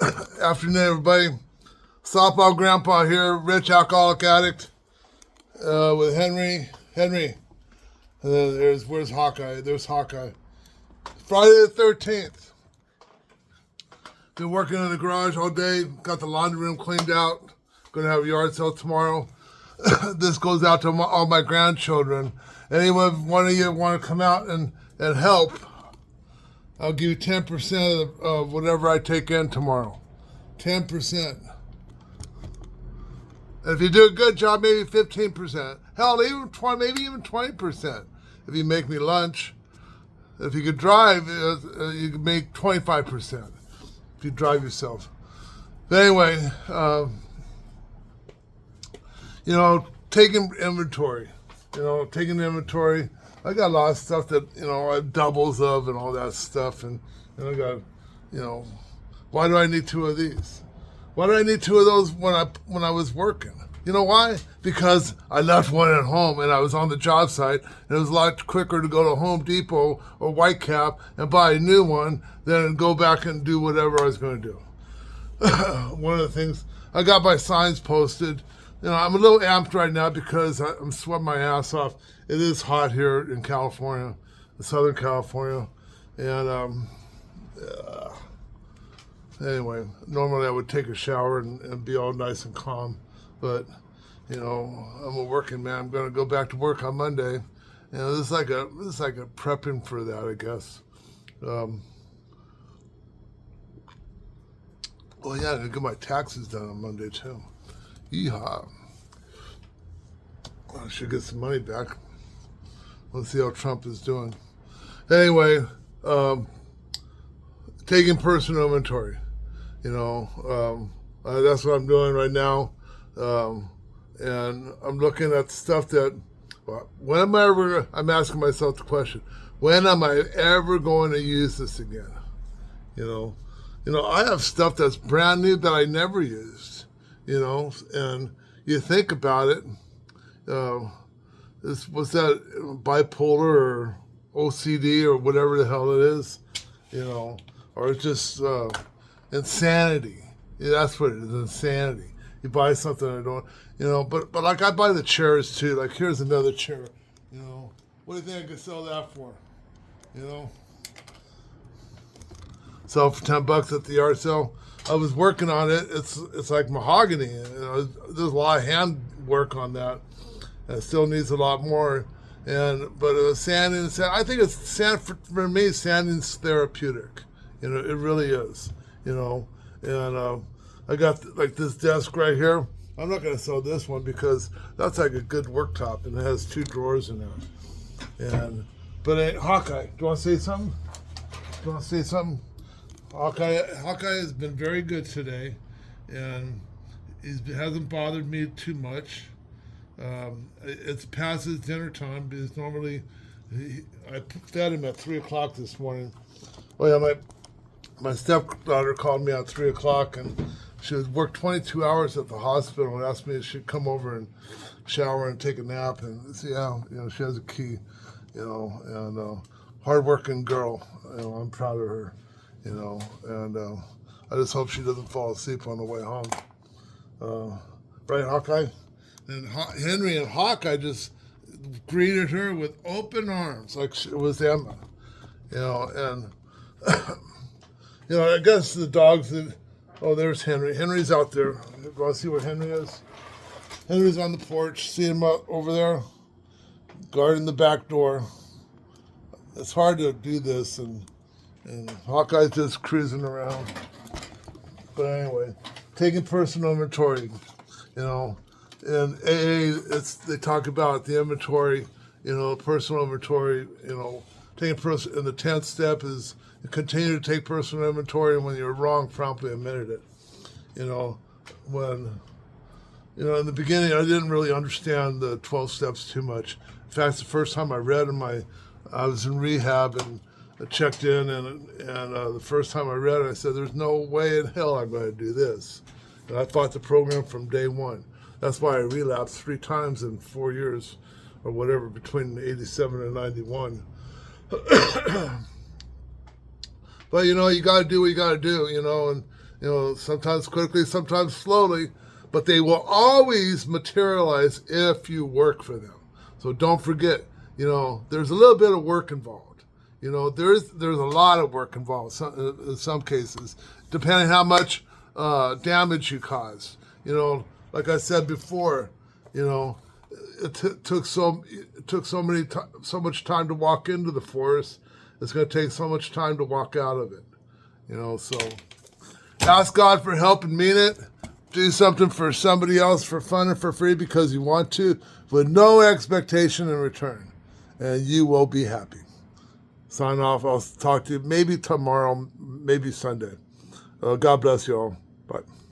Afternoon, everybody. Softball Grandpa here, rich alcoholic addict, with Henry. Henry. And then where's Hawkeye? There's Hawkeye. Friday the 13th. Been working in the garage all day. Got the laundry room cleaned out. Gonna have a yard sale tomorrow. This goes out to all my grandchildren. Anyone, one of you want to come out and help, I'll give you 10% of whatever I take in tomorrow. 10%. And if you do a good job, maybe 15%. Hell, even 20, maybe even 20%. If you make me lunch. If you could drive, you could make 25%. If you drive yourself. But anyway, taking inventory. Taking inventory. I got a lot of stuff that, I have doubles of and all that stuff. And I got, why do I need two of these? Why do I need two of those when I was working? You know why? Because I left one at home and I was on the job site, and it was a lot quicker to go to Home Depot or Whitecap and buy a new one than go back and do whatever I was going to do. One of the things, I got my signs posted. I'm a little amped right now because I'm sweating my ass off. It is hot here in California, in Southern California. And anyway, normally I would take a shower and be all nice and calm. But, I'm a working man. I'm going to go back to work on Monday. This is like a prepping for that, I guess. I got to get my taxes done on Monday, too. Yeehaw. I should get some money back. Let's see how Trump is doing. Anyway, taking personal inventory. That's what I'm doing right now. And I'm looking at stuff that, I'm asking myself the question, when am I ever going to use this again? I have stuff that's brand new that I never used, and you think about it, was that bipolar or OCD or whatever the hell it is, or it's just insanity. Yeah, that's what it is, insanity. You buy something I don't, but like I buy the chairs too. Like here's another chair, What do you think I could sell that for? Sell for $10 at the yard sale. I was working on it. It's like mahogany. There's a lot of hand work on that. It still needs a lot more. But sanding. I think it's for me. Sanding's therapeutic. It really is. And I got like this desk right here. I'm not going to sell this one because that's like a good worktop and it has 2 drawers in there. But Hawkeye, do you want to say something? Hawkeye has been very good today, and he hasn't bothered me too much. It's past his dinner time because normally I fed him at 3 o'clock this morning. Oh yeah, my stepdaughter called me at 3 o'clock, and she had worked 22 hours at the hospital and asked me if she'd come over and shower and take a nap and see how she has a key, and hardworking girl. I'm proud of her. And I just hope she doesn't fall asleep on the way home. Right, Hawkeye? And Henry and Hawkeye just greeted her with open arms, like it was Emma. And, I guess the dogs, there's Henry. Henry's out there. You want to see where Henry is? Henry's on the porch. See him out over there? Guarding the back door. It's hard to do this, and Hawkeye's just cruising around. But anyway, taking personal inventory, and AA, they talk about the inventory, personal inventory, taking and the 10th step is continue to take personal inventory, and when you're wrong, promptly admit it. When, in the beginning, I didn't really understand the 12 steps too much. In fact, the first time I read them, I was in rehab and I checked in, and the first time I read it, I said, there's no way in hell I'm going to do this. And I fought the program from day one. That's why I relapsed 3 times in 4 years, or whatever, between 87 and 91. But, you got to do what you got to do, and sometimes quickly, sometimes slowly, but they will always materialize if you work for them. So don't forget, there's a little bit of work involved. There's a lot of work involved in some cases, depending how much damage you cause. Like I said before, took so much time to walk into the forest. It's going to take so much time to walk out of it. So ask God for help and mean it. Do something for somebody else for fun and for free because you want to, with no expectation in return, and you will be happy. Sign off. I'll talk to you maybe tomorrow, maybe Sunday. God bless you all. Bye.